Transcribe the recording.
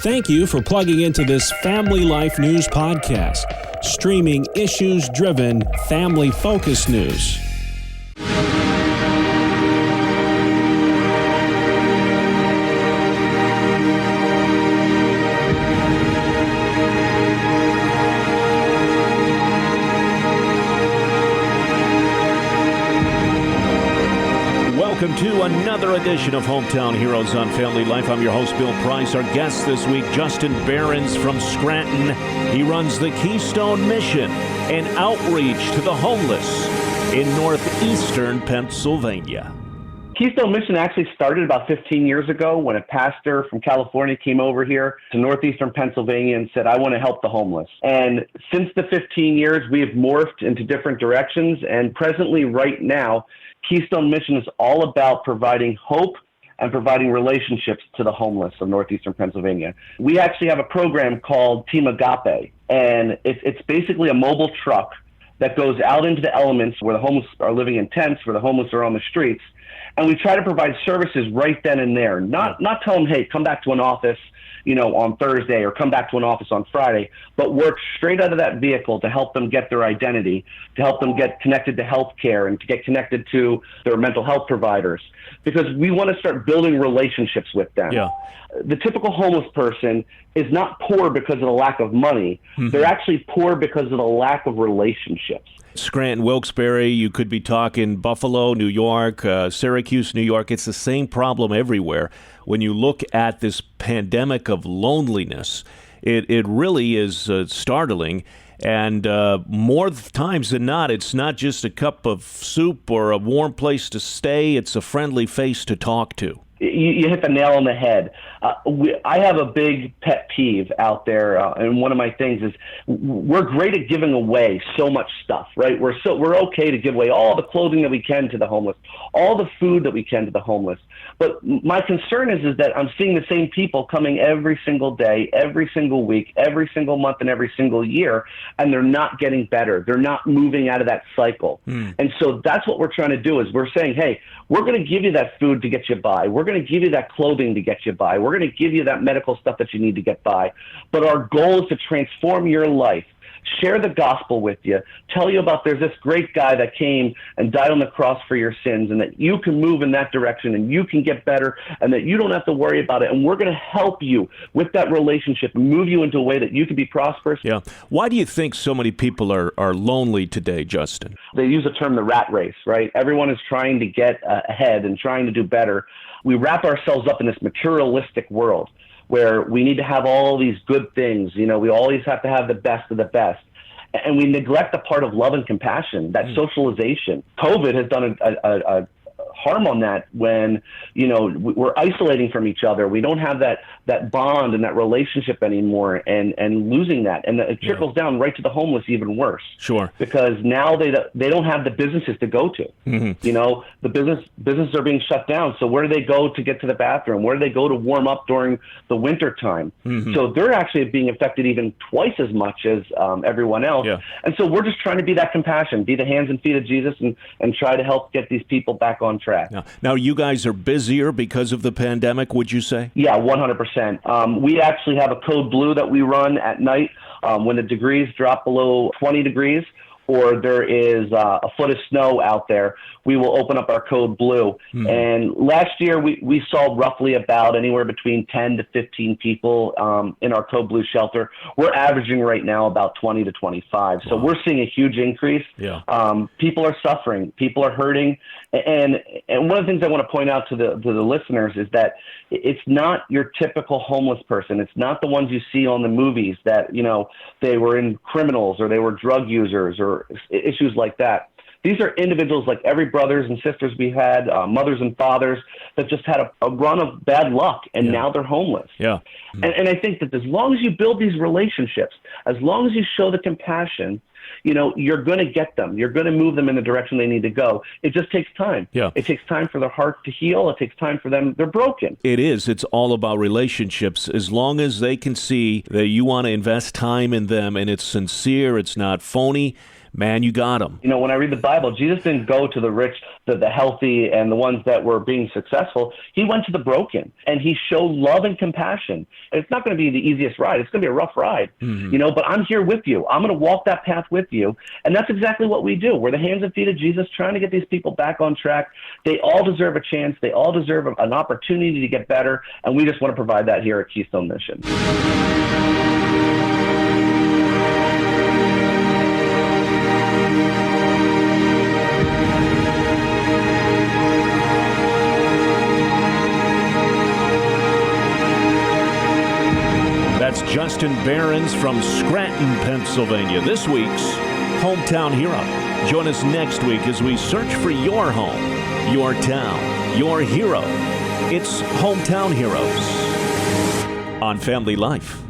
Thank you for plugging into this Family Life News podcast, streaming issues-driven, family-focused news. Welcome to another edition of Hometown Heroes on Family Life. I'm your host, Bill Price. Our guest this week, Justin Behrens from Scranton. He runs the Keystone Mission, an outreach to the homeless in northeastern Pennsylvania. Keystone Mission actually started about 15 years ago when a pastor from California came over here to northeastern Pennsylvania and said, I want to help the homeless. And since the 15 years, we have morphed into different directions. And presently, right now, Keystone Mission is all about providing hope and providing relationships to the homeless of northeastern Pennsylvania. We actually have a program called Team Agape, and it's basically a mobile truck that goes out into the elements where the homeless are living in tents, where the homeless are on the streets, and we try to provide services right then and there. Not tell them, hey, come back to an office, on Thursday or come back to an office on Friday, but work straight out of that vehicle to help them get their identity, to help them get connected to healthcare and to get connected to their mental health providers, because we want to start building relationships with them. Yeah. The typical homeless person is not poor because of the lack of money. Mm-hmm. They're actually poor because of the lack of relationships. Scranton, Wilkes-Barre, you could be talking Buffalo, New York, Syracuse, New York. It's the same problem everywhere. When you look at this pandemic of loneliness, it really is startling. And more times than not, it's not just a cup of soup or a warm place to stay. It's a friendly face to talk to. You hit the nail on the head. I have a big pet peeve out there, and one of my things is we're great at giving away so much stuff, right? We're okay to give away all the clothing that we can to the homeless, all the food that we can to the homeless. But my concern is that I'm seeing the same people coming every single day, every single week, every single month, and every single year, and they're not getting better. They're not moving out of that cycle. And so that's what we're trying to do is we're saying, hey, we're going to give you that food to get you by. We're going to give you that clothing to get you by. We're going to give you that medical stuff that you need to get by. But our goal is to transform your life, share the gospel with you, tell you about there's this great guy that came and died on the cross for your sins, and that you can move in that direction and you can get better and that you don't have to worry about it. And we're going to help you with that relationship and move you into a way that you can be prosperous. Yeah. Why do you think so many people are lonely today, Justin? They use the term the rat race, right? Everyone is trying to get ahead and trying to do better. We wrap ourselves up in this materialistic world where we need to have all these good things. We always have to have the best of the best. And we neglect the part of love and compassion, that socialization. COVID has done a harm on that when, we're isolating from each other. We don't have that bond and that relationship anymore and losing that. And it trickles down right to the homeless even worse. Sure. Because now they don't have the businesses to go to. Mm-hmm. The businesses are being shut down. So where do they go to get to the bathroom? Where do they go to warm up during the winter time? Mm-hmm. So they're actually being affected even twice as much as everyone else. Yeah. And so we're just trying to be that compassion, be the hands and feet of Jesus and try to help get these people back on track. Now, you guys are busier because of the pandemic, would you say? Yeah, 100%. We actually have a code blue that we run at night when the degrees drop below 20 degrees or there is a foot of snow out there. We will open up our code blue. Mm-hmm. And last year, we saw roughly about anywhere between 10 to 15 people in our code blue shelter. We're averaging right now about 20 to 25. So we're seeing a huge increase. Yeah. People are suffering. People are hurting. And one of the things I want to point out to the listeners is that it's not your typical homeless person. It's not the ones you see on the movies that, they were in criminals or they were drug users or issues like that. These are individuals like every brothers and sisters we had, mothers and fathers that just had a run of bad luck, and now they're homeless. Yeah. Mm-hmm. And I think that as long as you build these relationships, as long as you show the compassion, you're going to get them. You're going to move them in the direction they need to go. It just takes time. Yeah. It takes time for their heart to heal. It takes time for them. They're broken. It is. It's all about relationships. As long as they can see that you want to invest time in them and it's sincere, it's not phony, man, you got them. When I read the Bible, Jesus didn't go to the rich, the healthy, and the ones that were being successful. He went to the broken, and he showed love and compassion. And it's not going to be the easiest ride. It's going to be a rough ride, but I'm here with you. I'm going to walk that path with you. And that's exactly what we do. We're the hands and feet of Jesus, trying to get these people back on track. They all deserve a chance. They all deserve an opportunity to get better. And we just want to provide that here at Keystone Mission. That's Justin Behrens from Scranton, Pennsylvania, this week's Hometown Hero. Join us next week as we search for your home, your town, your hero. It's Hometown Heroes on Family Life.